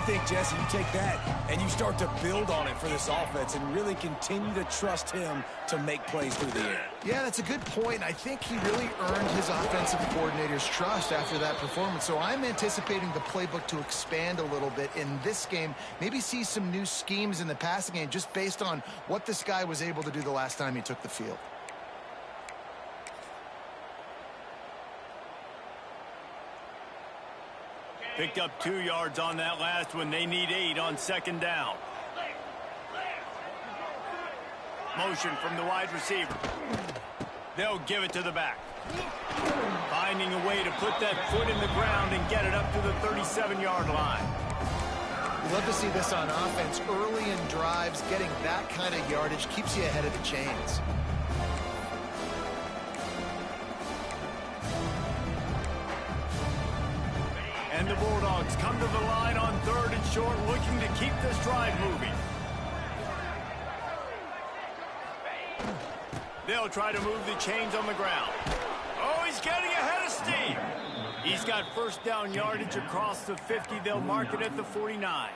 think, Jesse, you take that and you start to build on it for this offense and really continue to trust him to make plays through the air. Yeah, that's a good point. I think he really earned his offensive coordinator's trust after that performance. So I'm anticipating the playbook to expand a little bit in this game. Maybe see some new schemes in the passing game just based on what this guy was able to do the last time he took the field. Picked up 2 yards on that last one. They need 8 on second down. Motion from the wide receiver. They'll give it to the back. Finding a way to put that foot in the ground and get it up to the 37-yard line. You love to see this on offense. Early in drives, getting that kind of yardage keeps you ahead of the chains. And the Bulldogs come to the line on 3rd and short, looking to keep this drive moving. They'll try to move the chains on the ground. Oh, he's getting ahead of steam. He's got first down yardage across the 50. They'll mark it at the 49.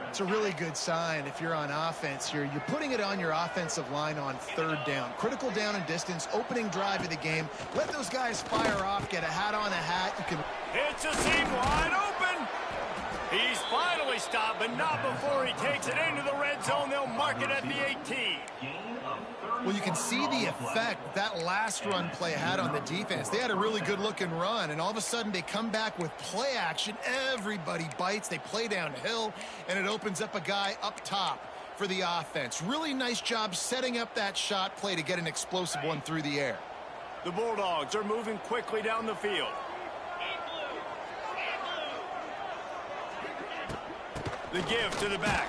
It's a really good sign if you're on offense here. You're putting it on your offensive line on 3rd down. Critical down and distance, opening drive of the game. Let those guys fire off, get a hat on a hat. You can... It's a seam wide open. He's finally stopped, but not before he takes it into the red zone. They'll mark it at the 18. Well, you can see the effect that last run play had on the defense. They had a really good-looking run, and all of a sudden they come back with play action. Everybody bites. They play downhill, and it opens up a guy up top for the offense. Really nice job setting up that shot play to get an explosive one through the air. The Bulldogs are moving quickly down the field. The give to the back.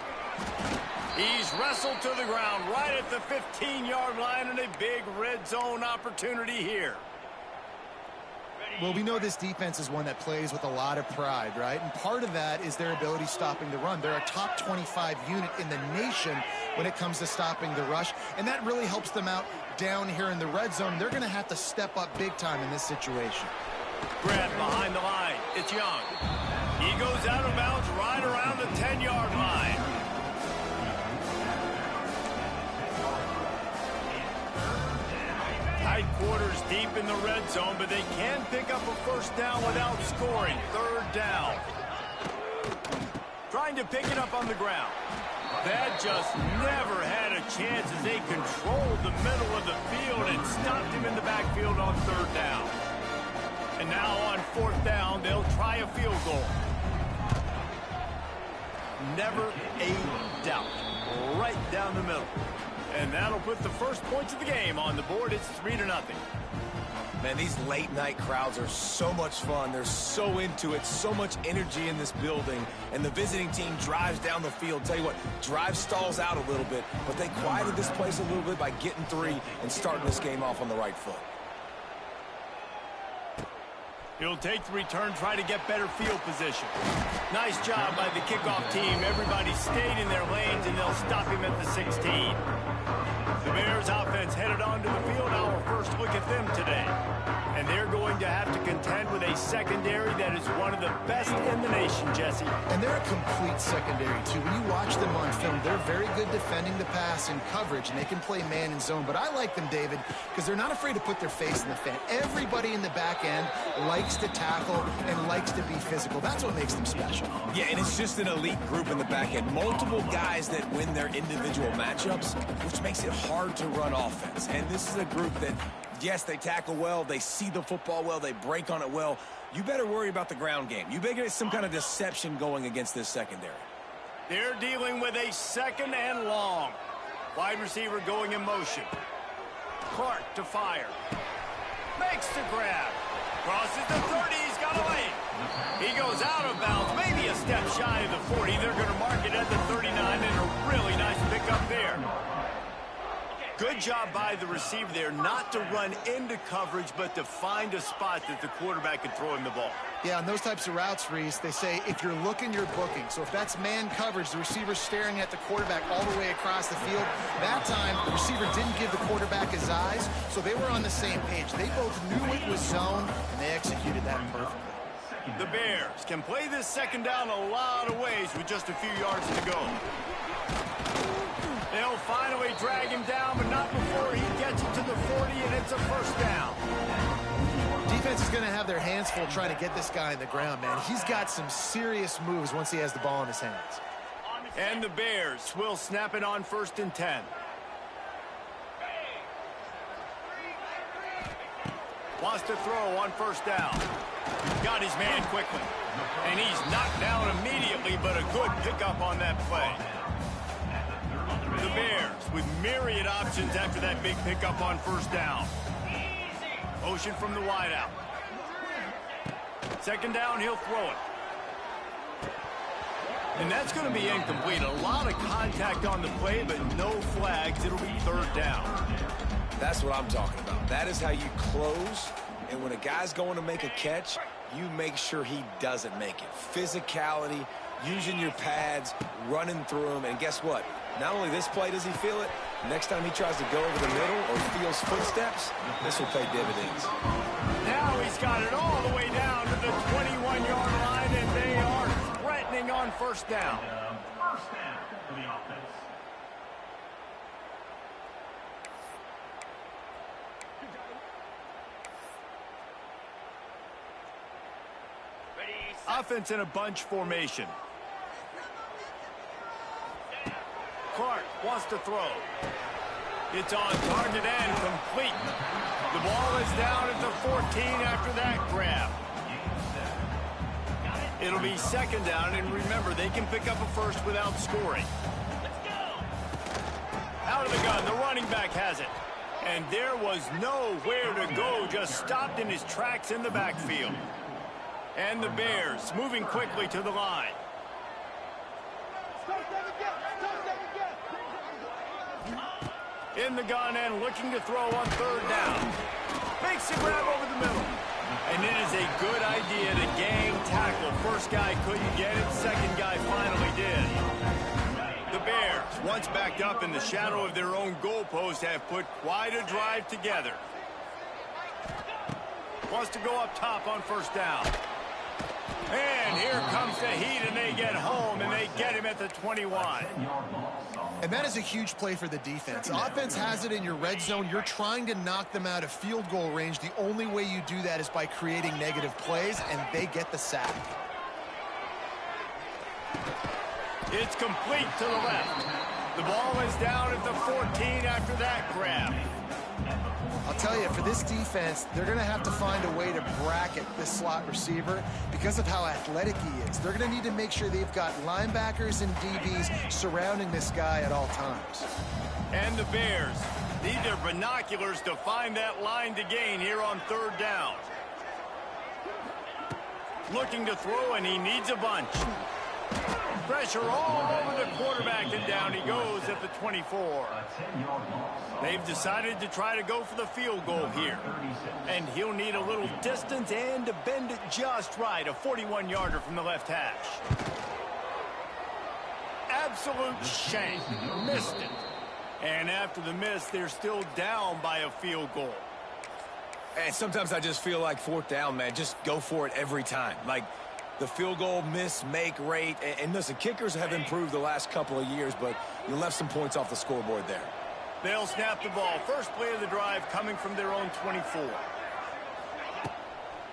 He's wrestled to the ground right at the 15-yard line, and a big red zone opportunity here. Well, we know this defense is one that plays with a lot of pride, right? And part of that is their ability stopping the run. They're a top 25 unit in the nation when it comes to stopping the rush, and that really helps them out down here in the red zone. They're going to have to step up big time in this situation. Grab behind the line. It's Young. He goes out of bounds right around the 10-yard line. Tight quarters deep in the red zone, but they can pick up a first down without scoring. 3rd down. Trying to pick it up on the ground. That just never had a chance as they controlled the middle of the field and stopped him in the backfield on 3rd down. And now on 4th down, they'll try a field goal. Never a doubt. Right down the middle. And that'll put the first points of the game on the board. It's 3-0. Man, these late-night crowds are so much fun. They're so into it, so much energy in this building. And the visiting team drives down the field. Tell you what, drive stalls out a little bit, but they quieted this place a little bit by getting 3 and starting this game off on the right foot. He'll take the return, try to get better field position. Nice job by the kickoff team. Everybody stayed in their lanes, and they'll stop him at the 16. The Bears offense headed onto the field. Our first look at them today. And they're going to have to contend with a secondary that is one of the best in the nation, Jesse. And they're a complete secondary, too. When you watch them on film, they're very good defending the pass and coverage, and they can play man and zone. But I like them, David, because they're not afraid to put their face in the fan. Everybody in the back end likes to tackle and likes to be physical. That's what makes them special. Yeah, and it's just an elite group in the back end. Multiple guys that win their individual matchups, which makes it hard to run offense. And this is a group that, yes, they tackle well, they see the football well, they break on it well. You better worry about the ground game. You better get some kind of deception going against this secondary. They're dealing with a 2nd and long. Wide receiver going in motion. Clark to fire. Makes the grab. Crosses the 30. He's got a lane. He goes out of bounds, maybe a step shy of the 40. They're going to mark it at the 39, and a really nice pickup there. Good job by the receiver there, not to run into coverage, but to find a spot that the quarterback can throw him the ball. Yeah, on those types of routes, Reese, they say if you're looking, you're booking. So if that's man coverage, the receiver's staring at the quarterback all the way across the field. That time, the receiver didn't give the quarterback his eyes, so they were on the same page. They both knew it was zone, and they executed that perfectly. The Bears can play this second down a lot of ways with just a few yards to go. They'll finally drag him down, but not before he gets it to the 40, and it's a first down. Defense is going to have their hands full trying to get this guy in the ground, man. He's got some serious moves once he has the ball in his hands. And the Bears will snap it on 1st and 10. Wants to throw on 1st down. Got his man quickly. And he's knocked down immediately, but a good pickup on that play. The Bears with myriad options after that big pickup on 1st down. Motion from the wideout. 2nd down, he'll throw it. And that's going to be incomplete. A lot of contact on the play, but no flags. It'll be 3rd down. That's what I'm talking about. That is how you close. And when a guy's going to make a catch, you make sure he doesn't make it. Physicality, using your pads, running through them. And guess what? Not only this play does he feel it, next time he tries to go over the middle or feels footsteps, this will pay dividends. Now he's got it all the way down to the 21-yard line, and they are threatening on 1st down. First down for the offense. Offense in a bunch formation. Clark wants to throw. It's on target and complete. The ball is down at the 14 after that grab. It'll be 2nd down, and remember, they can pick up a first without scoring. Out of the gun, the running back has it. And there was nowhere to go, just stopped in his tracks in the backfield. And the Bears moving quickly to the line. In the gun and looking to throw on 3rd down. Makes a grab over the middle. And it is a good idea to gang tackle. First guy couldn't get it, second guy finally did. The Bears, once backed up in the shadow of their own goalpost, have put quite a drive together. Wants to go up top on 1st down. And here comes the heat, and they get home, and they get him at the 21. And that is a huge play for the defense. Offense has it in your red zone. You're trying to knock them out of field goal range. The only way you do that is by creating negative plays, and they get the sack. It's complete to the left. The ball is down at the 14 after that grab. I'll tell you, for this defense, they're going to have to find a way to bracket this slot receiver because of how athletic he is. They're going to need to make sure they've got linebackers and DBs surrounding this guy at all times. And the Bears need their binoculars to find that line to gain here on 3rd down. Looking to throw, and he needs a bunch. Pressure all over the quarterback, and down he goes at the 24. They've decided to try to go for the field goal here. And he'll need a little distance and to bend it just right. A 41-yarder from the left hash. Absolute shank. Missed it. And after the miss, they're still down by a field goal. And sometimes I just feel like 4th down, man. Just go for it every time. Like, the field goal miss-make rate. And listen, kickers have improved the last couple of years, but you left some points off the scoreboard there. They'll snap the ball. First play of the drive coming from their own 24.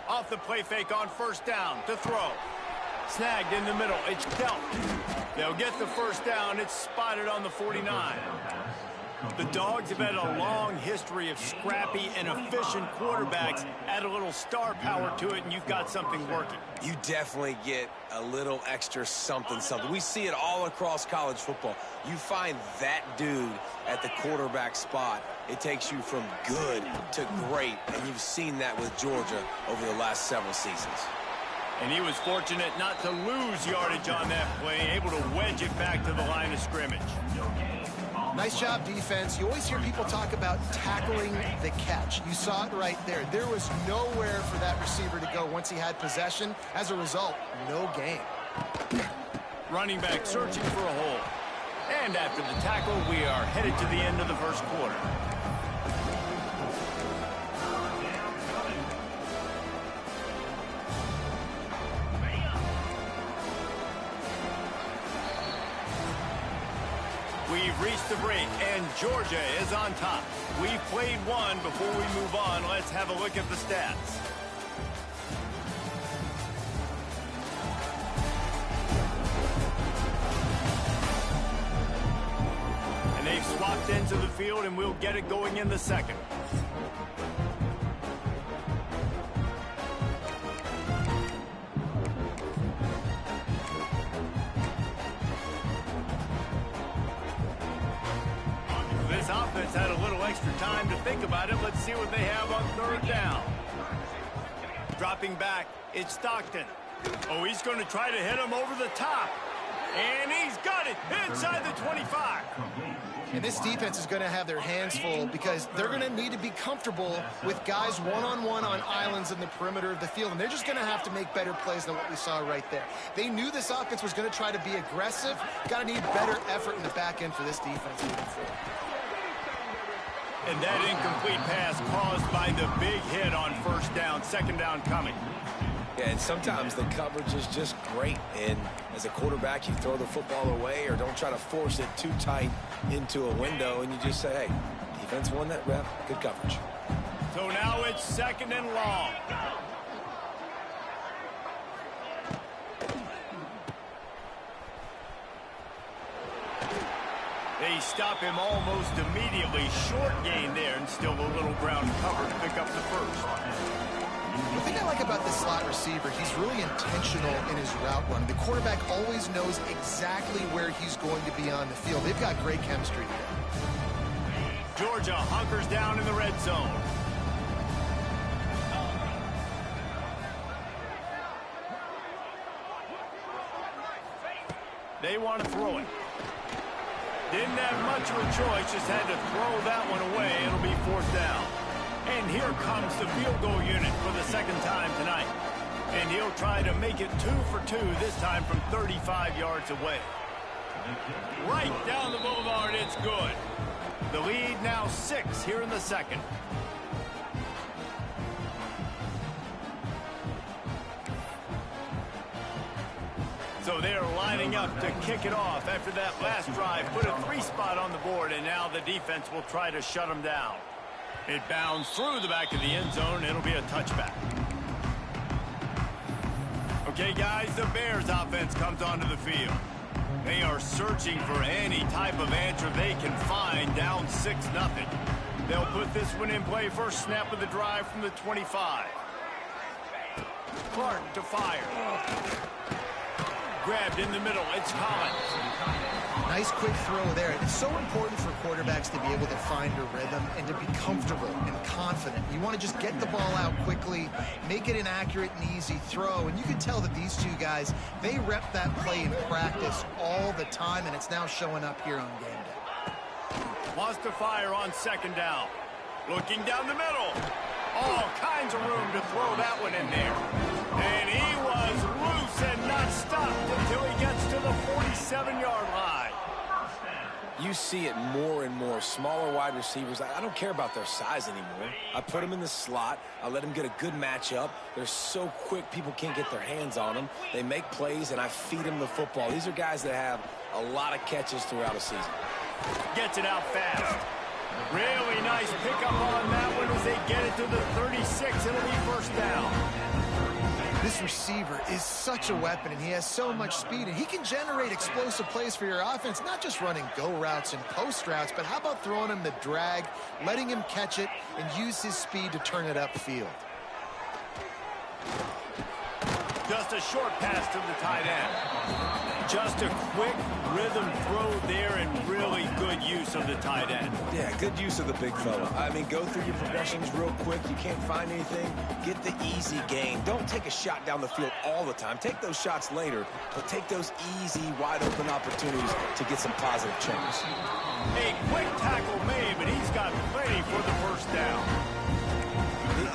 Off the play fake on 1st down to throw. Snagged in the middle. It's dealt. They'll get the 1st down. It's spotted on the 49. The Dogs have had a long history of scrappy and efficient quarterbacks. Add a little star power to it, and you've got something working. You definitely get a little extra something. We see it all across college football. You find that dude at the quarterback spot, it takes you from good to great, and you've seen that with Georgia over the last several seasons. And he was fortunate not to lose yardage on that play, able to wedge it back to the line of scrimmage. Nice job, defense. You always hear people talk about tackling the catch. You saw it right there. There was nowhere for that receiver to go once he had possession. As a result, no gain. Running back searching for a hole. And after the tackle, we are headed to the end of the first quarter. We've reached the break, and Georgia is on top. We've played one. Before we move on, let's have a look at the stats. And they've swapped into the field, and we'll get it going in the second. Offense had a little extra time to think about it. Let's see what they have on third down. Dropping back, it's Stockton. Oh, he's going to try to hit him over the top. And he's got it inside the 25. And this defense is going to have their hands full because they're going to need to be comfortable with guys one-on-one on islands in the perimeter of the field. And they're just going to have to make better plays than what we saw right there. They knew this offense was going to try to be aggressive. Got to need better effort in the back end for this defense moving forward. And that incomplete pass caused by the big hit on first down, second down coming. Yeah, and sometimes the coverage is just great. And as a quarterback, you throw the football away or don't try to force it too tight into a window, and you just say, hey, defense won that rep, good coverage. So now it's second and long. They stop him almost immediately. Short gain there, and still a little ground cover to pick up the first. The thing I like about this slot receiver, he's really intentional in his route run. The quarterback always knows exactly where he's going to be on the field. They've got great chemistry together. Georgia hunkers down in the red zone. They want to throw it. Didn't have much of a choice, just had to throw that one away. It'll be fourth down. And here comes the field goal unit for the second time tonight. And he'll try to make it 2 for 2, this time from 35 yards away. Right down the boulevard, it's good. The lead now 6 here in the second. So they're lining up to kick it off after that last drive. Put a 3 spot on the board, and now the defense will try to shut them down. It bounds through the back of the end zone. It'll be a touchback. Okay, guys, the Bears offense comes onto the field. They are searching for any type of answer they can find, down 6-0. They'll put this one in play. First snap of the drive from the 25. Clark to fire. Grabbed in the middle. It's Collins. Nice quick throw there. It's so important for quarterbacks to be able to find a rhythm and to be comfortable and confident. You want to just get the ball out quickly, make it an accurate and easy throw. And you can tell that these two guys, they rep that play in practice all the time, and it's now showing up here on game day. Wants to fire on second down. Looking down the middle. All kinds of room to throw that one in there. And he was loose and not stopped until he gets to the 47-yard line. You see it more and more. Smaller wide receivers, I don't care about their size anymore. I put them in the slot. I let them get a good matchup. They're so quick, people can't get their hands on them. They make plays, and I feed them the football. These are guys that have a lot of catches throughout a season. Gets it out fast. Really nice pickup on that one as they get it to the 36. It'll be first down. This receiver is such a weapon, and he has so much speed, and he can generate explosive plays for your offense, not just running go routes and post routes, but how about throwing him the drag, letting him catch it, and use his speed to turn it upfield. Just a short pass to the tight end. Just a quick rhythm throw there, and really good use of the tight end. Yeah, good use of the big fella. I mean, go through your progressions real quick. You can't find anything. Get the easy gain. Don't take a shot down the field all the time. Take those shots later, but take those easy, wide-open opportunities to get some positive chunks. A quick tackle made, but he's got plenty for the first down.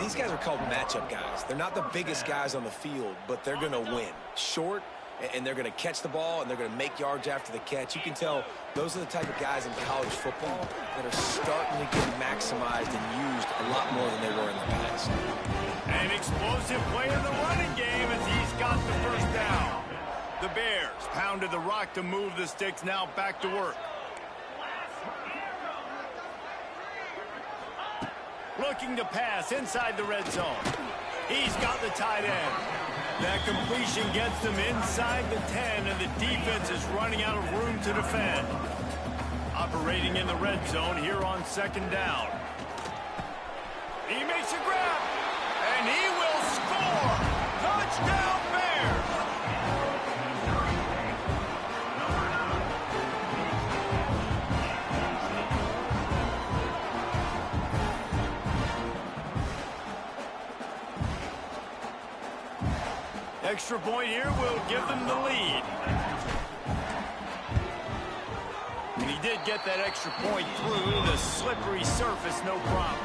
These guys are called matchup guys. They're not the biggest guys on the field, but they're going to win. Short, and they're going to catch the ball, and they're going to make yards after the catch. You can tell those are the type of guys in college football that are starting to get maximized and used a lot more than they were in the past. An explosive play in the running game as he's got the first down. The Bears pounded the rock to move the sticks, now back to work. Looking to pass inside the red zone. He's got the tight end. That completion gets them inside the 10, and the defense is running out of room to defend. Operating in the red zone here on 2nd down. He makes a grab, and he will score. Touchdown, Bears! Extra point here will give them the lead. And he did get that extra point through the slippery surface, no problem.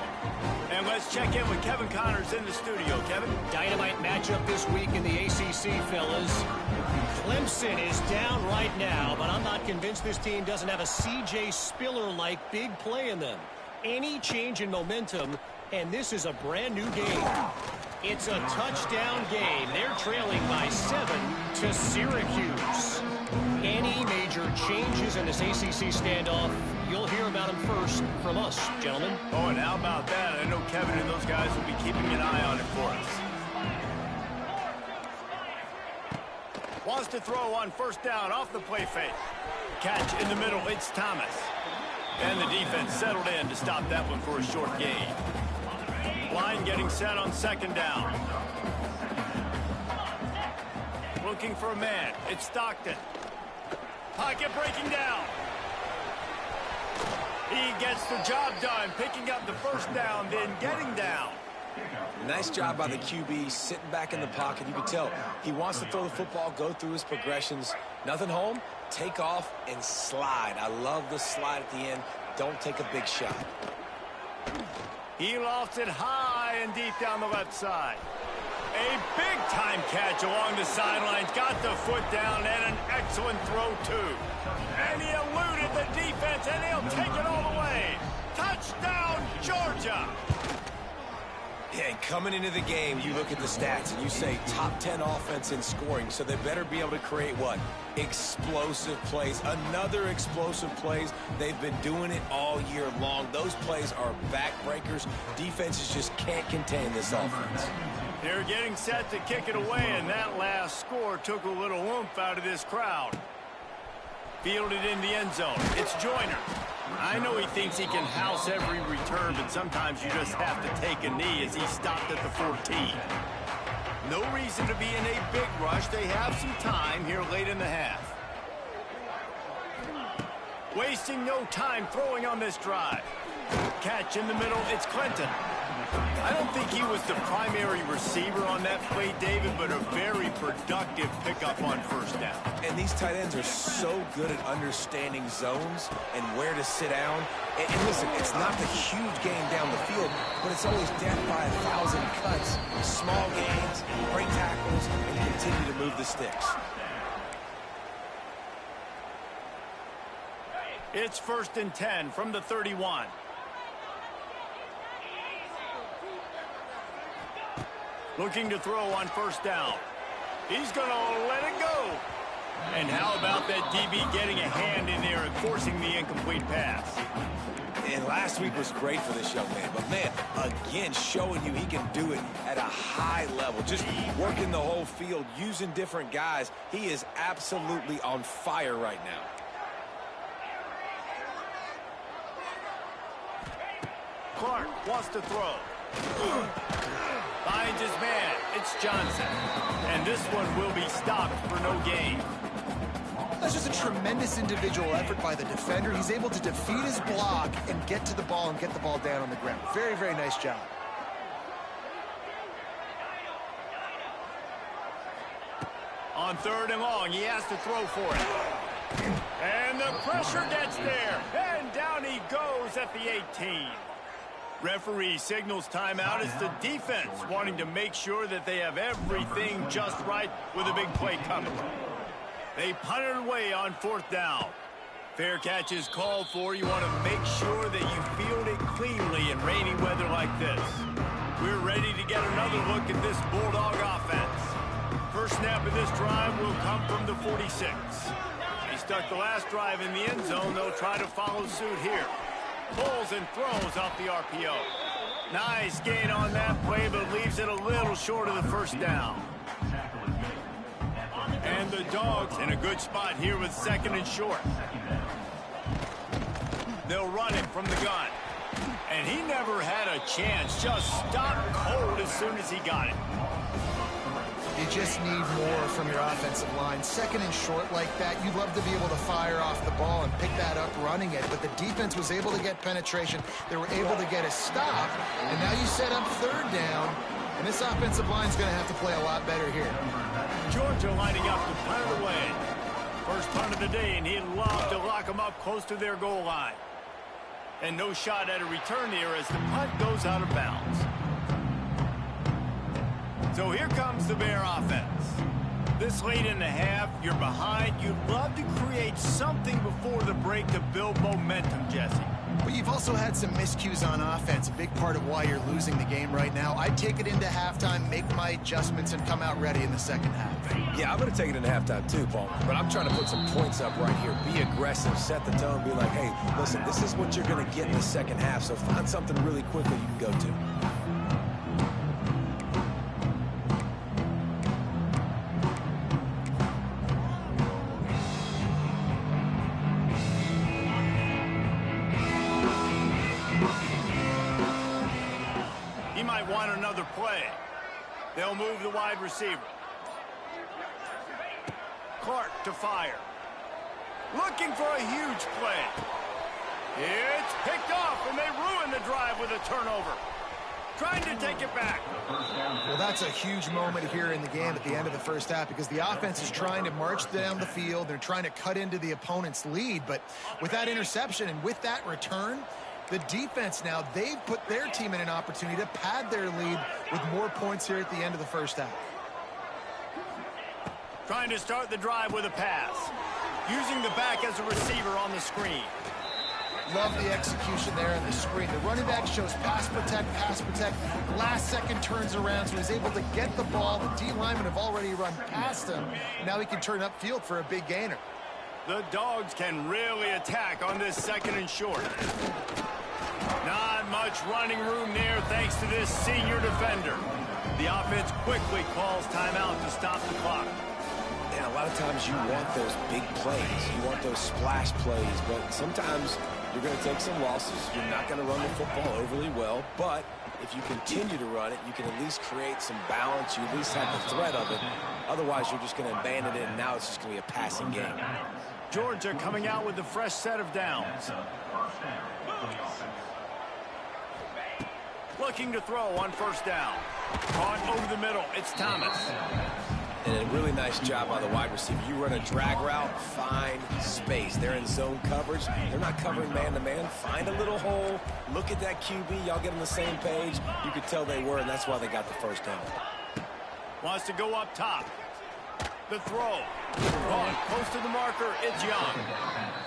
And let's check in with Kevin Connors in the studio. Kevin? Dynamite matchup this week in the ACC, fellas. Clemson is down right now, but I'm not convinced this team doesn't have a C.J. Spiller-like big play in them. Any change in momentum, and this is a brand new game. It's a touchdown game. They're trailing by 7 to Syracuse. Any major changes in this ACC standoff, you'll hear about them first from us, gentlemen. Oh, and how about that? I know Kevin and those guys will be keeping an eye on it for us. Wants to throw on 1st down off the play fake. Catch in the middle, it's Thomas. And the defense settled in to stop that one for a short gain. Line getting set on 2nd down. Looking for a man. It's Stockton. Pocket breaking down. He gets the job done, picking up the 1st down, then getting down. Nice job by the QB, sitting back in the pocket. You can tell he wants to throw the football, go through his progressions. Nothing home, take off, and slide. I love the slide at the end. Don't take a big shot. He lofts it high and deep down the left side. A big-time catch along the sidelines. Got the foot down and an excellent throw, too. And he eluded the defense, and he'll take it all the way. Touchdown, Georgia! Yeah, and coming into the game, you look at the stats, and you say top 10 offense in scoring, so they better be able to create what? Explosive plays. Another explosive plays. They've been doing it all year long. Those plays are backbreakers. Defenses just can't contain this offense. They're getting set to kick it away, and that last score took a little oomph out of this crowd. Fielded in the end zone. It's Joyner. I know he thinks he can house every return, but sometimes you just have to take a knee as he stopped at the 14. No reason to be in a big rush. They have some time here late in the half. Wasting no time throwing on this drive. Catch in the middle. It's Clinton. I don't think he was the primary receiver on that play, David, but a very productive pickup on 1st down. And these tight ends are so good at understanding zones and where to sit down. And listen, it's not the huge game down the field, but it's always death by 1,000 cuts, small gains, break tackles, and continue to move the sticks. It's 1st and 10 from the 31. Looking to throw on 1st down. He's going to let it go. And how about that DB getting a hand in there and forcing the incomplete pass? And last week was great for this young man. But, man, again, showing you he can do it at a high level. Just working the whole field, using different guys. He is absolutely on fire right now. Clark wants to throw. Finds his man. It's Johnson. And this one will be stopped for no gain. That's just a tremendous individual effort by the defender. He's able to defeat his block and get to the ball and get the ball down on the ground. Very, very nice job. On 3rd and long, he has to throw for it. And the pressure gets there. And down he goes at the 18. Referee signals timeout. It's the defense wanting to make sure that they have everything just right with a big play coming. They punt it away on 4th down. Fair catch is called for. You want to make sure that you field it cleanly in rainy weather like this. We're ready to get another look at this Bulldog offense. First snap of this drive will come from the 46. They stuck the last drive in the end zone. They'll try to follow suit here. Pulls and throws off the RPO. Nice gain on that play, but leaves it a little short of the first down. And the Dogs in a good spot here with 2nd and short. They'll run him from the gun. And he never had a chance. Just stopped cold as soon as he got it. You just need more from your offensive line. 2nd and short like that, you'd love to be able to fire off the ball and pick that up running it. But the defense was able to get penetration. They were able to get a stop. And now you set up 3rd down. And this offensive line is going to have to play a lot better here. Georgia lining up to punt it away. First punt of the day, and he'd love to lock them up close to their goal line. And no shot at a return here as the punt goes out of bounds. So here comes the Bear offense. This late in the half, you're behind. You'd love to create something before the break to build momentum, Jesse. But you've also had some miscues on offense, a big part of why you're losing the game right now. I'd take it into halftime, make my adjustments, and come out ready in the 2nd half. Yeah, I'm going to take it into halftime too, Paul. But I'm trying to put some points up right here. Be aggressive, set the tone, be like, hey, listen, this is what you're going to get in the 2nd half, so find something really quickly you can go to. Want another play. They'll move the wide receiver. Clark to fire. Looking for a huge play. It's picked off, and they ruin the drive with a turnover. Trying to take it back. Well, that's a huge moment here in the game at the end of the first half because the offense is trying to march down the field. They're trying to cut into the opponent's lead, but with that interception and with that return, the defense now, they've put their team in an opportunity to pad their lead with more points here at the end of the first half. Trying to start the drive with a pass. Using the back as a receiver on the screen. Love the execution there on the screen. The running back shows pass protect, pass protect. Last second turns around, so he's able to get the ball. The D linemen have already run past him. Now he can turn upfield for a big gainer. The Dogs can really attack on this 2nd and short. Not much running room there thanks to this senior defender. The offense quickly calls timeout to stop the clock. And a lot of times you want those big plays. You want those splash plays, but sometimes you're going to take some losses. You're not going to run the football overly well, but if you continue to run it, you can at least create some balance. You at least have the threat of it. Otherwise, you're just going to abandon it, and now it's just going to be a passing game. Georgia coming out with a fresh set of downs. Looking to throw on 1st down. Caught over the middle. It's Thomas. And a really nice job by the wide receiver. You run a drag route, find space. They're in zone coverage. They're not covering man-to-man. Find a little hole. Look at that QB. Y'all get on the same page. You could tell they were, and that's why they got the 1st down. Wants to go up top. The throw. Caught close to the marker. It's Young.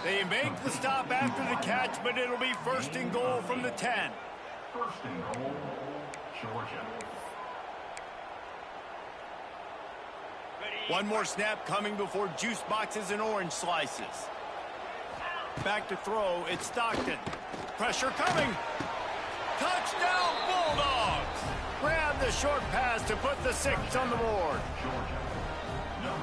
They make the stop after the catch, but it'll be 1st and goal from the 10. 1st and goal, Georgia. One more snap coming before juice boxes and orange slices. Back to throw. It's Stockton. Pressure coming. Touchdown Bulldogs. Grab the short pass to put the 6 on the board.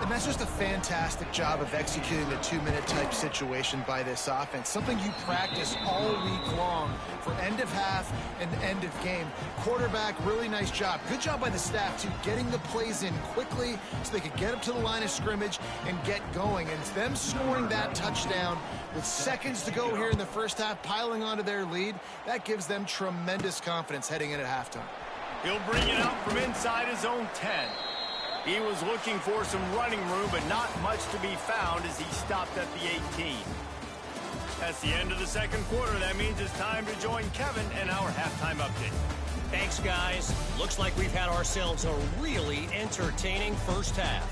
And that's just a fantastic job of executing the 2-minute type situation by this offense. Something you practice all week long for end of half and end of game. Quarterback, really nice job. Good job by the staff, too, getting the plays in quickly so they could get up to the line of scrimmage and get going. And them scoring that touchdown with seconds to go here in the first half, piling onto their lead, that gives them tremendous confidence heading in at halftime. He'll bring it up from inside his own 10. He was looking for some running room, but not much to be found as he stopped at the 18. That's the end of the second quarter. That means it's time to join Kevin and our halftime update. Thanks, guys. Looks like we've had ourselves a really entertaining first half.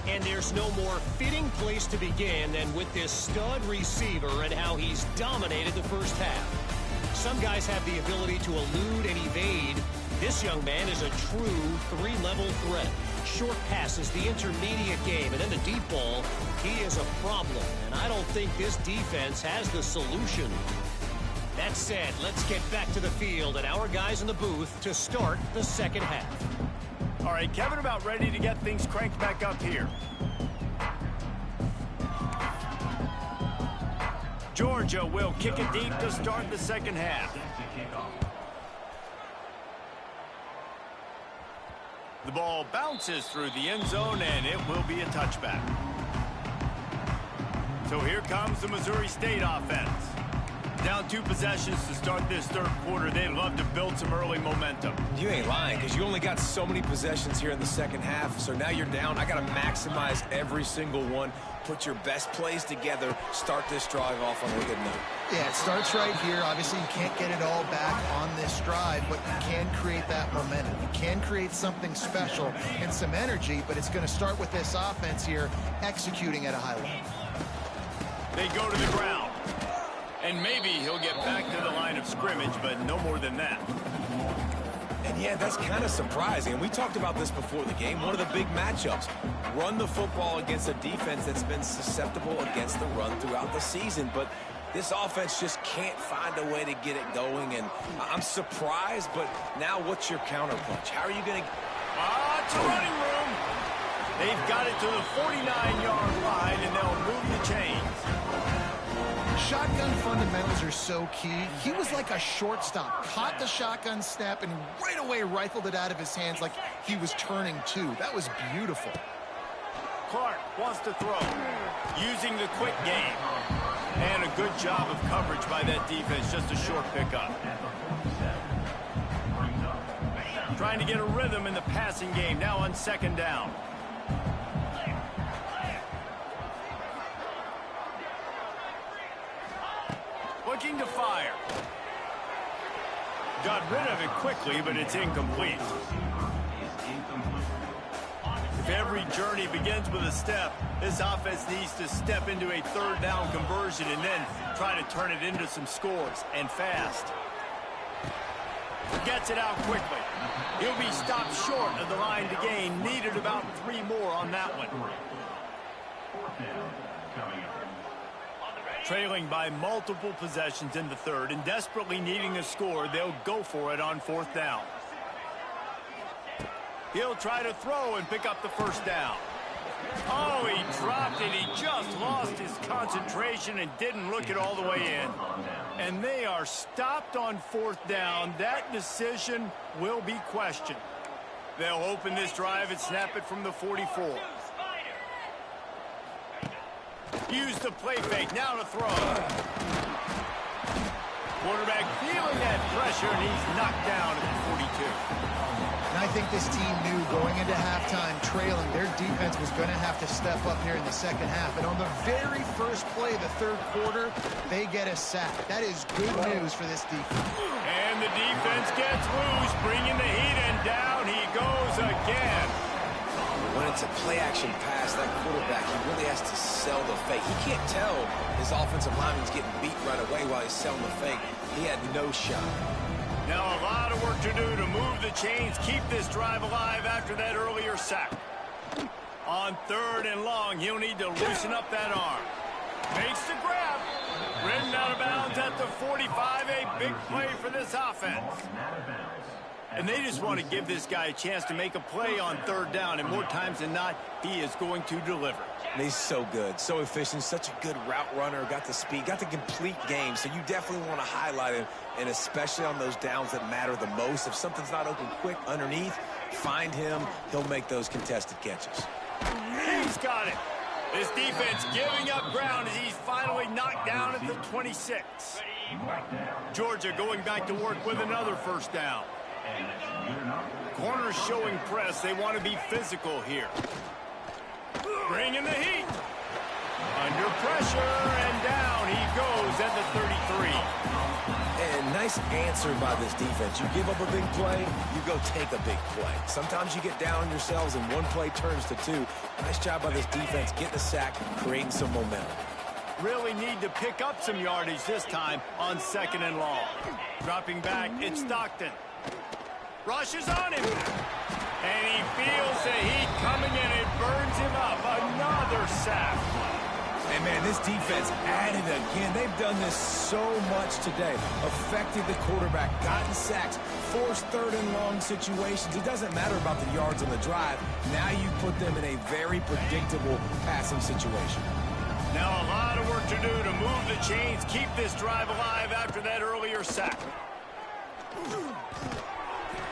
And there's no more fitting place to begin than with this stud receiver and how he's dominated the first half. Some guys have the ability to elude and evade. This young man is a true 3-level threat. Short passes, the intermediate game, and then the deep ball, he is a problem. And I don't think this defense has the solution. That that said, let's get back to the field and our guys in the booth to start the second half. All right, Kevin, about ready to get things cranked back up here. Georgia will kick it deep to start the second half. The ball bounces through the end zone, and it will be a touchback. So here comes the Missouri State offense. Down 2 possessions to start this third quarter. They'd love to build some early momentum. You ain't lying, because you only got so many possessions here in the second half, so now you're down. I got to maximize every single one. Put your best plays together. Start this drive off on a good note. Yeah, it starts right here. Obviously, you can't get it all back on this drive, but you can create that momentum. You can create something special and some energy, but it's going to start with this offense here executing at a high level. They go to the ground. And maybe he'll get back to the line of scrimmage, but no more than that. And yeah, that's kind of surprising. And we talked about this before the game. One of the big matchups. Run the football against a defense that's been susceptible against the run throughout the season. But this offense just can't find a way to get it going. And I'm surprised, but now what's your counterpunch? How are you going to... It's a running room. They've got it to the 49-yard line, and they'll move the chains. Shotgun fundamentals are so key. He was like a shortstop, caught the shotgun snap, and right away rifled it out of his hands like he was turning two. That was beautiful. Clark wants to throw, using the quick game. And a good job of coverage by that defense, just a short pickup. Trying to get a rhythm in the passing game, now on second down. Looking to fire. Got rid of it quickly, but it's incomplete. If every journey begins with a step, this offense needs to step into a third down conversion and then try to turn it into some scores, and fast. Gets it out quickly. He'll be stopped short of the line to gain. Needed about 3 more on that one. Trailing by multiple possessions in the third and desperately needing a score, they'll go for it on 4th down. He'll try to throw and pick up the first down. Oh, he dropped it. He just lost his concentration and didn't look it all the way in. And they are stopped on 4th down. That decision will be questioned. They'll open this drive and snap it from the 44. Use the play fake. Now to throw. Quarterback feeling that pressure, and he's knocked down at the 42. And I think this team knew going into halftime trailing, their defense was going to have to step up here in the second half. And on the very first play of the third quarter, they get a sack. That is good news for this defense. And the defense gets loose, bringing the heat, and down he goes again. When it's a play-action pass, that quarterback, he really has to sell the fake. He can't tell his offensive lineman's getting beat right away while he's selling the fake. He had no shot. Now a lot of work to do to move the chains, keep this drive alive after that earlier sack. On 3rd and long, he'll need to loosen up that arm. Makes the grab. Ridden out of bounds at the 45, a big play for this offense. And they just want to give this guy a chance to make a play on 3rd down, and more times than not, he is going to deliver. And he's so good, so efficient, such a good route runner, got the speed, got the complete game, so you definitely want to highlight him, and especially on those downs that matter the most. If something's not open quick underneath, find him, he'll make those contested catches. He's got it. This defense giving up ground as he's finally knocked down at the 26. Georgia going back to work with another 1st down. Corners showing press. They want to be physical here. Bringing the heat. Under pressure, and down he goes at the 33. And nice answer by this defense. You give up a big play, you go take a big play. Sometimes you get down on yourselves and one play turns to 2. Nice job by this defense getting a sack, creating some momentum. Really need to pick up some yardage this time on 2nd and long. Dropping back, it's Stockton. Rushes on him. And he feels the heat coming in. It burns him up. Another sack. And, man, this defense at it again. They've done this so much today. Affected the quarterback, gotten sacks, forced third and long situations. It doesn't matter about the yards on the drive. Now you put them in a very predictable passing situation. Now a lot of work to do to move the chains, keep this drive alive after that earlier sack.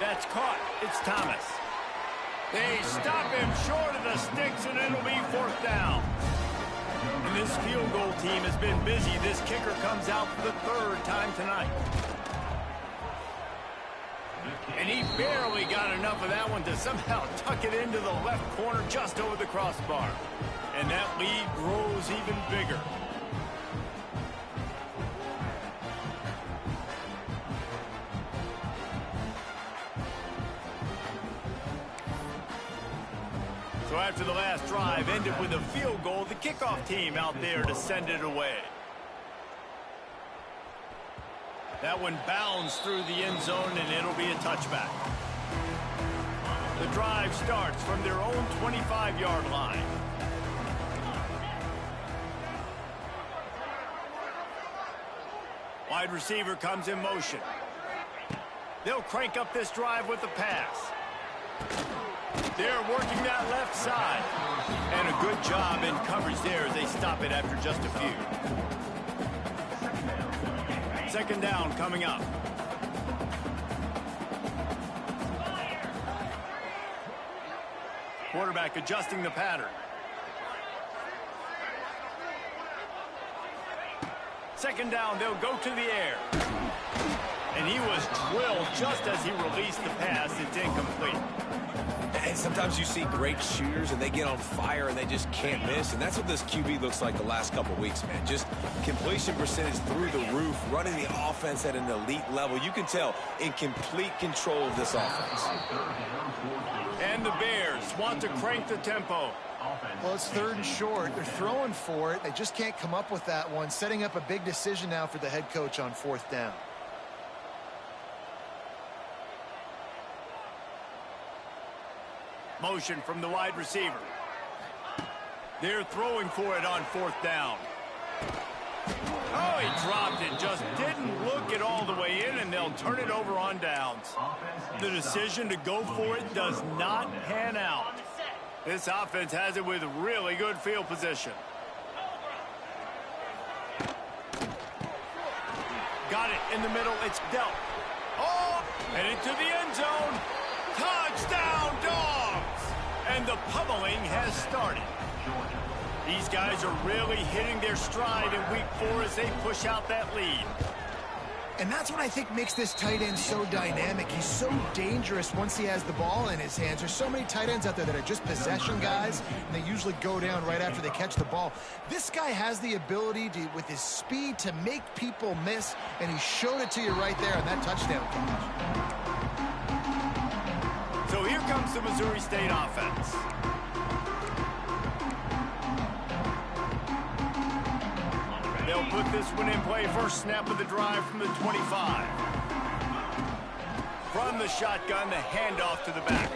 That's caught. It's Thomas. They stop him short of the sticks, and it'll be 4th down. And this field goal team has been busy. This kicker comes out for the 3rd time tonight. And he barely got enough of that one to somehow tuck it into the left corner just over the crossbar. And that lead grows even bigger. So after the last drive ended with a field goal, the kickoff team out there to send it away. That one bounds through the end zone, and it'll be a touchback. The drive starts from their own 25-yard line. Wide receiver comes in motion. They'll crank up this drive with the pass. They're working that left side. And a good job in coverage there as they stop it after just a few. 2nd down coming up. Quarterback adjusting the pattern. 2nd down, they'll go to the air. And he was drilled just as he released the pass. It's incomplete. And sometimes you see great shooters and they get on fire and they just can't miss. And that's what this QB looks like the last couple weeks, man. Just completion percentage through the roof, running the offense at an elite level. You can tell in complete control of this offense. And the Bears want to crank the tempo. Well, it's 3rd and short. They're throwing for it. They just can't come up with that one. Setting up a big decision now for the head coach on 4th down. Motion from the wide receiver. They're throwing for it on 4th down. Oh, he dropped it. Just didn't look it all the way in, and they'll turn it over on downs. The decision to go for it does not pan out. This offense has it with really good field position. Got it in the middle. It's dealt. Oh, and into the end zone. Touchdown, Dogs! And the pummeling has started. These guys are really hitting their stride in week 4 as they push out that lead. And that's what I think makes this tight end so dynamic. He's so dangerous once he has the ball in his hands. There's so many tight ends out there that are just possession guys, and they usually go down right after they catch the ball. This guy has the ability to, with his speed, to make people miss, and he showed it to you right there on that touchdown catch. So here comes the Missouri State offense. They'll put this one in play. First snap of the drive from the 25. From the shotgun, the handoff to the back.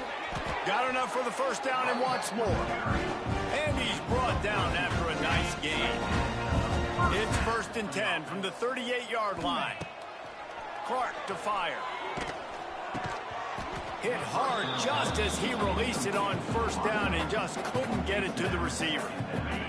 Got enough for the 1st down and wants more. And he's brought down after a nice gain. It's 1st and 10 from the 38-yard line. Clark to fire. Hit hard just as he released it on 1st down and just couldn't get it to the receiver.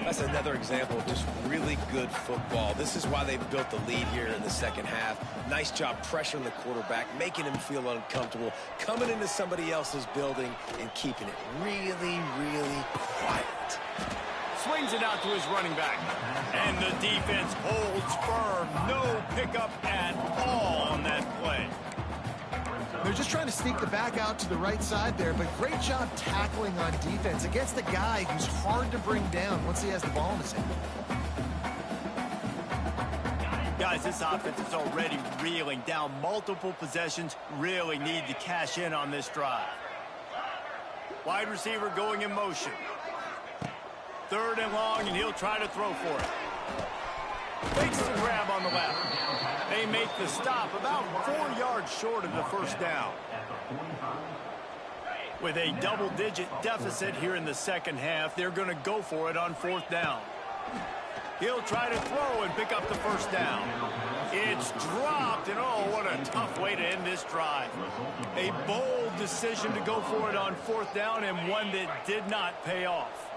That's another example of just really good football. This is why they've built the lead here in the 2nd half. Nice job pressuring the quarterback, making him feel uncomfortable, coming into somebody else's building and keeping it really, really quiet. Swings it out to his running back. And the defense holds firm. No pickup at all on that play. They're just trying to sneak the back out to the right side there, but great job tackling on defense against the guy who's hard to bring down once he has the ball in his hand. Guys, this offense is already reeling down multiple possessions. Really need to cash in on this drive. Wide receiver going in motion. 3rd and long, and he'll try to throw for it. Fakes the grab on the left. They make the stop about 4 yards short of the 1st down. With a double-digit deficit here in the 2nd half, they're going to go for it on 4th down. He'll try to throw and pick up the first down. It's dropped, and oh, what a tough way to end this drive. A bold decision to go for it on fourth down, and one that did not pay off.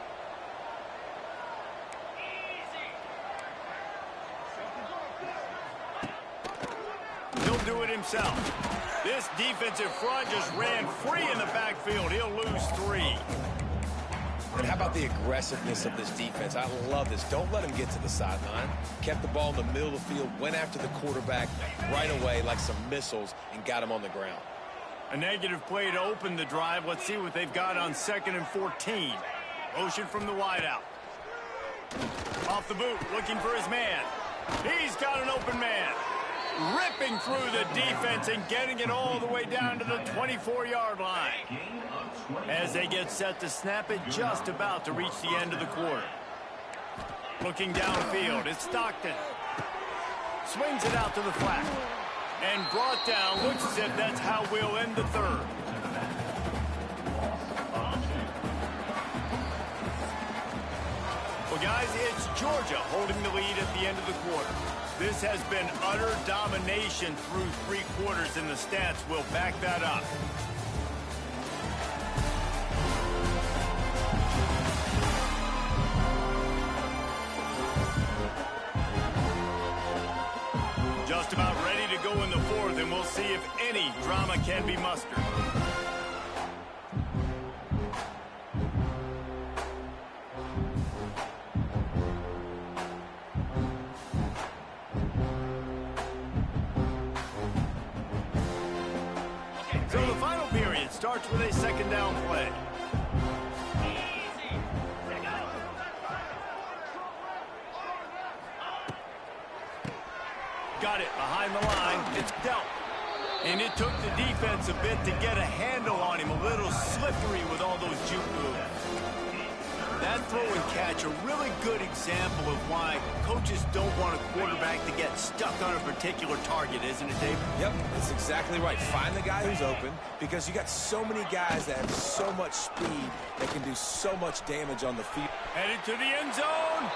He'll do it himself. This defensive front just ran free in the backfield. He'll lose 3. And how about the aggressiveness of this defense? I love this. Don't let him get to the sideline. Kept the ball in the middle of the field, went after the quarterback right away like some missiles, and got him on the ground. A negative play to open the drive. Let's see what they've got on 2nd and 14. Motion from the wideout. Off the boot, looking for his man. He's got an open man. Ripping through the defense and getting it all the way down to the 24-yard line. As they get set to snap it, just about to reach the end of the quarter. Looking downfield, it's Stockton. Swings it out to the flat. And brought down, looks as if that's how we'll end the third. Well, guys, it's Georgia holding the lead at the end of the quarter. This has been utter domination through 3 quarters, and the stats will back that up. Just about ready to go in the 4th, and we'll see if any drama can be mustered. So the final period starts with a 2nd down play. Got it behind the line. It's dealt. And it took the defense a bit to get a handle on him. A little slippery with all those juke moves. That throw and catch, a really good example of why coaches don't want a quarterback to get stuck on a particular target, isn't it, Dave? Yep, that's exactly right. Find the guy who's open, because you got so many guys that have so much speed that can do so much damage on the field. Headed to the end zone.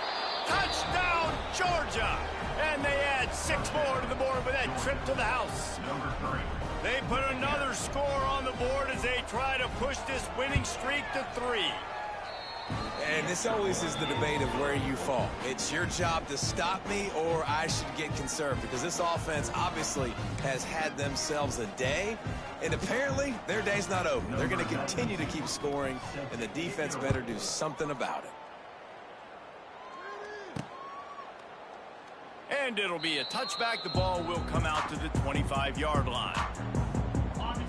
Touchdown, Georgia! And they add 6 more to the board with that trip to the house. Number 3. They put another score on the board as they try to push this winning streak to 3. And this always is the debate of where you fall. It's your job to stop me, or I should get conserved, because this offense obviously has had themselves a day, and apparently their day's not over. They're going to continue to keep scoring, and the defense better do something about it. And it'll be a touchback. The ball will come out to the 25-yard line.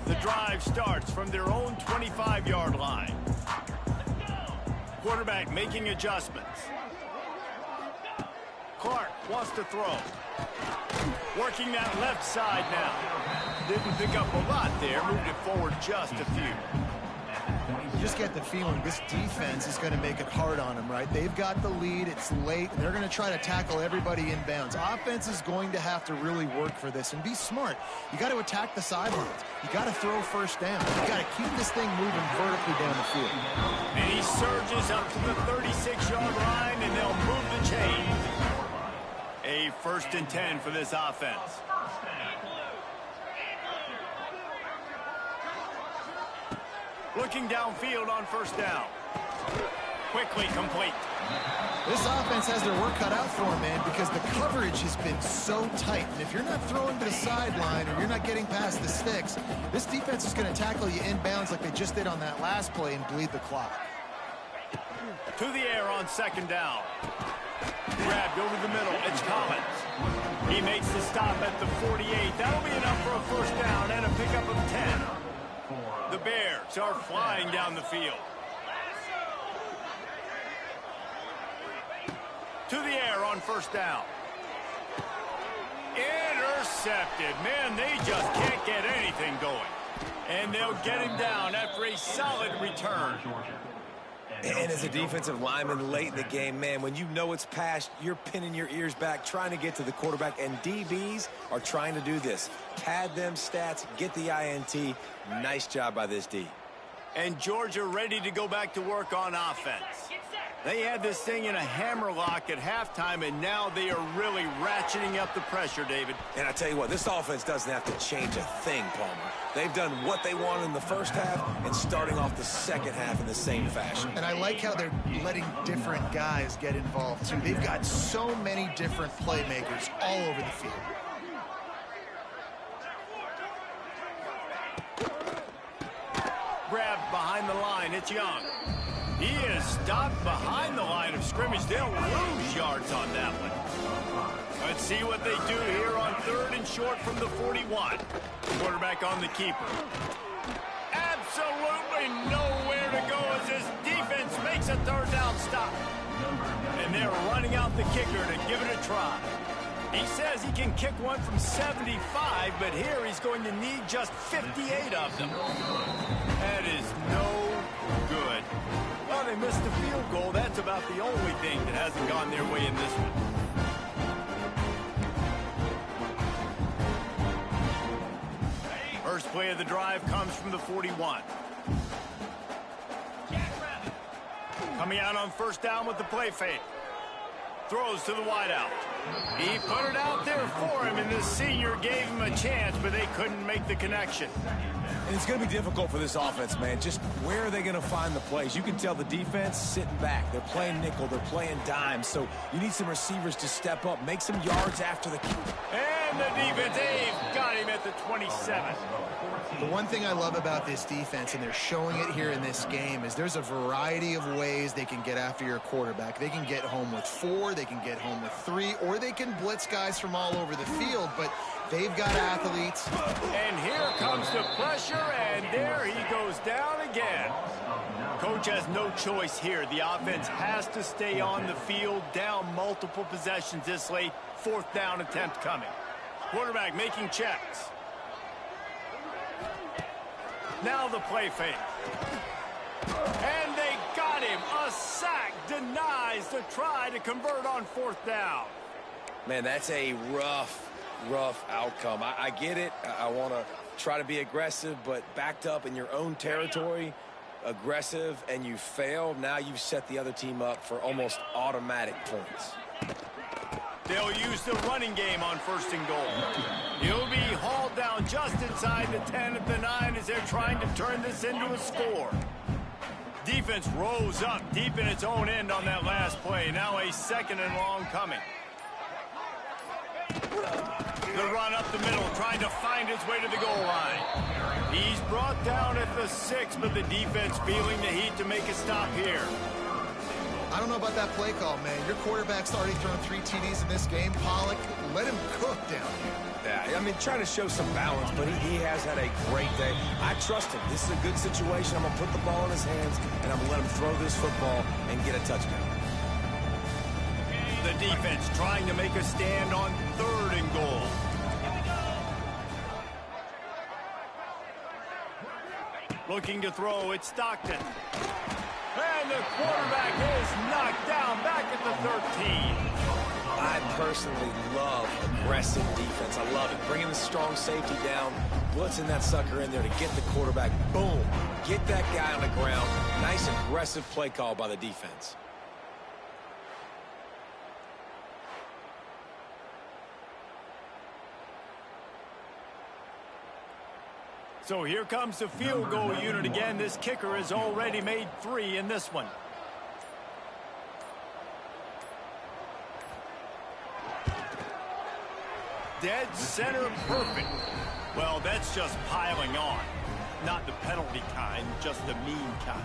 The drive starts from their own 25-yard line. Quarterback making adjustments. Clark wants to throw. Working that left side now. Didn't pick up a lot there. Moved it forward just a few. You just get the feeling this defense is going to make it hard on them, right? They've got the lead. It's late. They're going to try to tackle everybody inbounds. Offense is going to have to really work for this and be smart. You got to attack the sidelines. You got to throw first down. You got to keep this thing moving vertically down the field. And he surges up to the 36-yard line, and they'll move the chain. A 1st and 10 for this offense. Looking downfield on 1st down. Quickly complete. This offense has their work cut out for them, man, because the coverage has been so tight. And if you're not throwing to the sideline or you're not getting past the sticks, this defense is going to tackle you inbounds like they just did on that last play and bleed the clock. To the air on 2nd down. Grabbed over the middle. It's Collins. He makes the stop at the 48. That'll be enough for a 1st down and a pickup of 10. The Bears are flying down the field. To the air on 1st down. Intercepted. Man, they just can't get anything going. And they'll get him down after a solid return. And as a defensive lineman late in the game, man, when you know it's past, you're pinning your ears back, trying to get to the quarterback, and DBs are trying to do this. Pad them stats, get the INT. Nice job by this D. And Georgia ready to go back to work on offense. They had this thing in a hammerlock at halftime, and now they are really ratcheting up the pressure, David. And I tell you what, this offense doesn't have to change a thing, Palmer. They've done what they wanted in the first half and starting off the second half in the same fashion. And I like how they're letting different guys get involved, too. They've got so many different playmakers all over the field. Grabbed behind the line. It's Young. He is stopped behind the line of scrimmage. They'll lose yards on that one. Let's see what they do here on 3rd and short from the 41. Quarterback on the keeper. Absolutely nowhere to go as this defense makes a 3rd down stop. And they're running out the kicker to give it a try. He says he can kick one from 75, but here he's going to need just 58 of them. That is no good. Well, they missed the field goal. That's about the only thing that hasn't gone their way in this one. First play of the drive comes from the 41. Coming out on 1st down with the play fake. Throws to the wideout. He put it out there for him, and the senior gave him a chance, but they couldn't make the connection. And it's going to be difficult for this offense, man. Just where are they going to find the plays? You can tell the defense sitting back. They're playing nickel. They're playing dime. So you need some receivers to step up, make some yards after the kick. And the defense, they've got him at the 27. The one thing I love about this defense, and they're showing it here in this game, is there's a variety of ways they can get after your quarterback. They can get home with 4, they can get home with 3, or they can blitz guys from all over the field, but they've got athletes. And here comes the pressure, and there he goes down again. Coach has no choice here. The offense has to stay on the field, down multiple possessions this late. 4th down attempt coming. Quarterback making checks. Now the play fake. And they got him. A sack denies the try to convert on 4th down. Man, that's a rough outcome. I get it. I want to try to be aggressive, but backed up in your own territory, aggressive, and you fail. Now you've set the other team up for almost automatic points. They'll use the running game on 1st and goal. He'll be hauled down just inside the 10 at the 9 as they're trying to turn this into a score. Defense rose up deep in its own end on that last play. Now a 2nd and long coming. The run up the middle, trying to find his way to the goal line. He's brought down at the 6, but the defense feeling the heat to make a stop here. I don't know about that play call, man. Your quarterback's already thrown 3 TDs in this game. Pollock, let him cook down here. Yeah, I mean, trying to show some balance, but he has had a great day. I trust him. This is a good situation. I'm going to put the ball in his hands, and I'm going to let him throw this football and get a touchdown. The defense trying to make a stand on 3rd and goal. Looking to throw, it's Stockton. And the quarterback is knocked down back at the 13. I personally love aggressive defense. I love it. Bringing the strong safety down, blitzing that sucker in there to get the quarterback. Boom. Get that guy on the ground. Nice aggressive play call by the defense. So here comes the field goal unit again. This kicker has already made 3 in this one. Dead center perfect. Well, that's just piling on. Not the penalty kind, just the mean kind.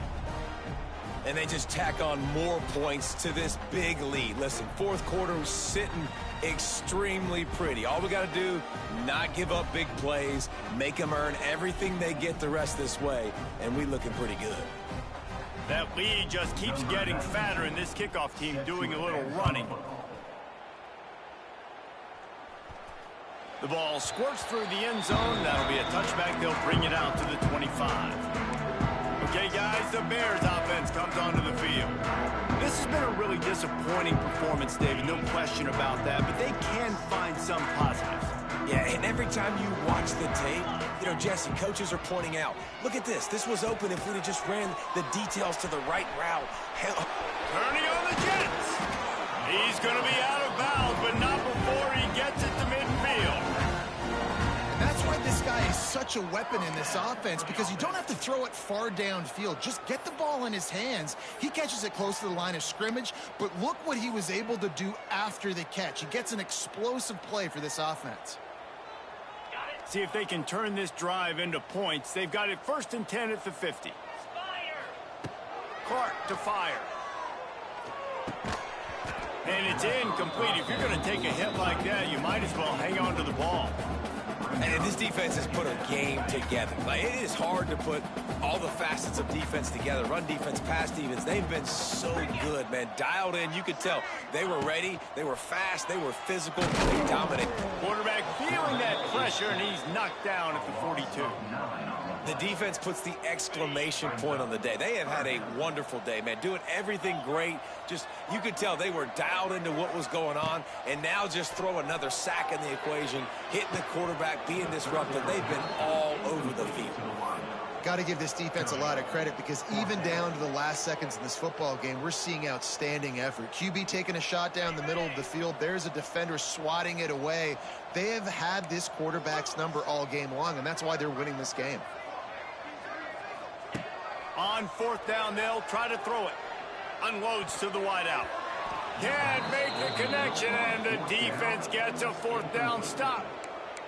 And they just tack on more points to this big lead. Listen, 4th quarter was sitting extremely pretty. All we got to do, not give up big plays, make them earn everything they get the rest this way, and we looking pretty good. That lead just keeps getting fatter, and this kickoff team doing a little running. The ball squirts through the end zone. That'll be a touchback. They'll bring it out to the 25. Okay, guys, the Bears offense comes onto the field. This has been a really disappointing performance, David. No question about that, but they can find some positives. Yeah, and every time you watch the tape, you know, Jesse, coaches are pointing out, look at this. This was open if we'd have just ran the details to the right route. Hell. Turning on the Jets. He's going to be out of bounds, but not before he gets it to midfield. And that's why this guy is such a weapon in this offense, because you don't have to throw it far downfield. Just get the ball in his hands. He catches it close to the line of scrimmage, but look what he was able to do after the catch. He gets an explosive play for this offense. See if they can turn this drive into points. They've got it 1st and 10 at the 50. Clark to fire. And it's incomplete. If you're going to take a hit like that, you might as well hang on to the ball. And this defense has put a game together. Like, it is hard to put all the facets of defense together. Run defense, pass defense. They've been so good, man. Dialed in. You could tell they were ready. They were fast. They were physical. They dominated. Quarterback feeling that pressure, and he's knocked down at the 42. The defense puts the exclamation point on the day. They have had a wonderful day, man. Doing everything great. Just, you could tell they were dialed into what was going on. And now just throw another sack in the equation, hitting the quarterback, being disruptive. They've been all over the field. Got to give this defense a lot of credit, because even down to the last seconds of this football game, we're seeing outstanding effort. QB taking a shot down the middle of the field. There's a defender swatting it away. They have had this quarterback's number all game long, and that's why they're winning this game. On 4th down, they'll try to throw it. Unloads to the wideout. Can't make the connection, and the defense gets a 4th down stop.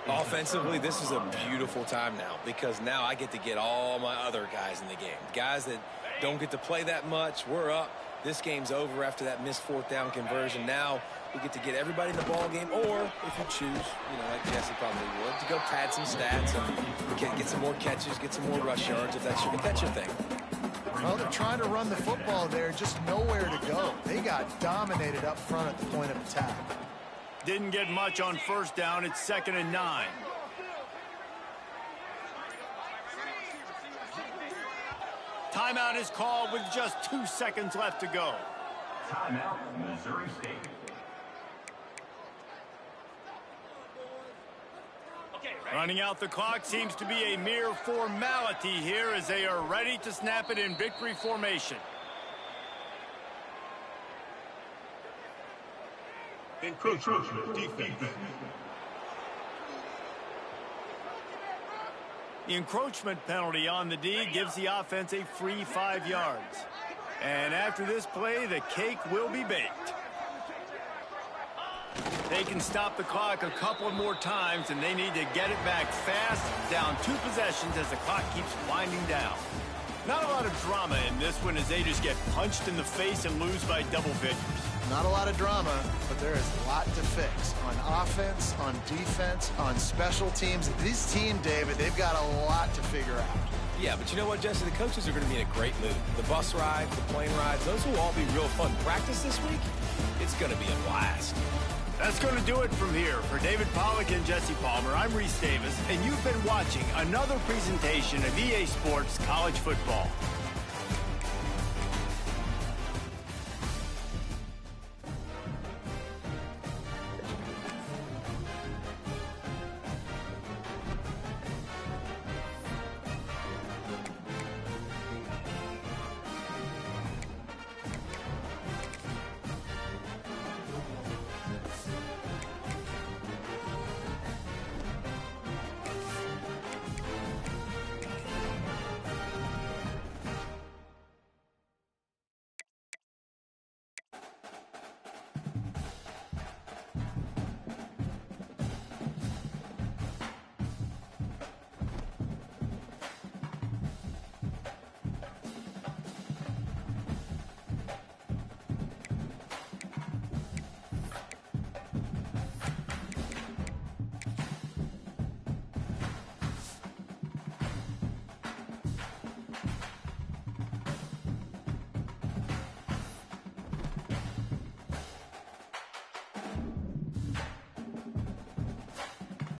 Offensively, this is a beautiful time now, because now I get to get all my other guys in the game. Guys that don't get to play that much. We're up. This game's over after that missed 4th down conversion. Now we get to get everybody in the ball game, or if you choose, you know, like Jesse probably would, to go pad some stats and get some more catches, get some more rush yards if that's your thing. Well, they're trying to run the football there, just nowhere to go. They got dominated up front at the point of attack. Didn't get much on 1st down. It's 2nd and 9. Timeout is called with just 2 seconds left to go. Timeout, Missouri State. Running out the clock seems to be a mere formality here, as they are ready to snap it in victory formation. Encroachment defense. The encroachment penalty on the D gives the offense a free 5 yards. And after this play, the cake will be baked. They can stop the clock a couple more times, and they need to get it back fast, down 2 possessions as the clock keeps winding down. Not a lot of drama in this one, as they just get punched in the face and lose by double figures. Not a lot of drama, but there is a lot to fix on offense, on defense, on special teams. This team, David, they've got a lot to figure out. Yeah, but you know what, Jesse? The coaches are going to be in a great mood. The bus rides, the plane rides, those will all be real fun. Practice this week, it's going to be a blast. That's going to do it from here. For David Pollack and Jesse Palmer, I'm Reese Davis, and you've been watching another presentation of EA Sports College Football.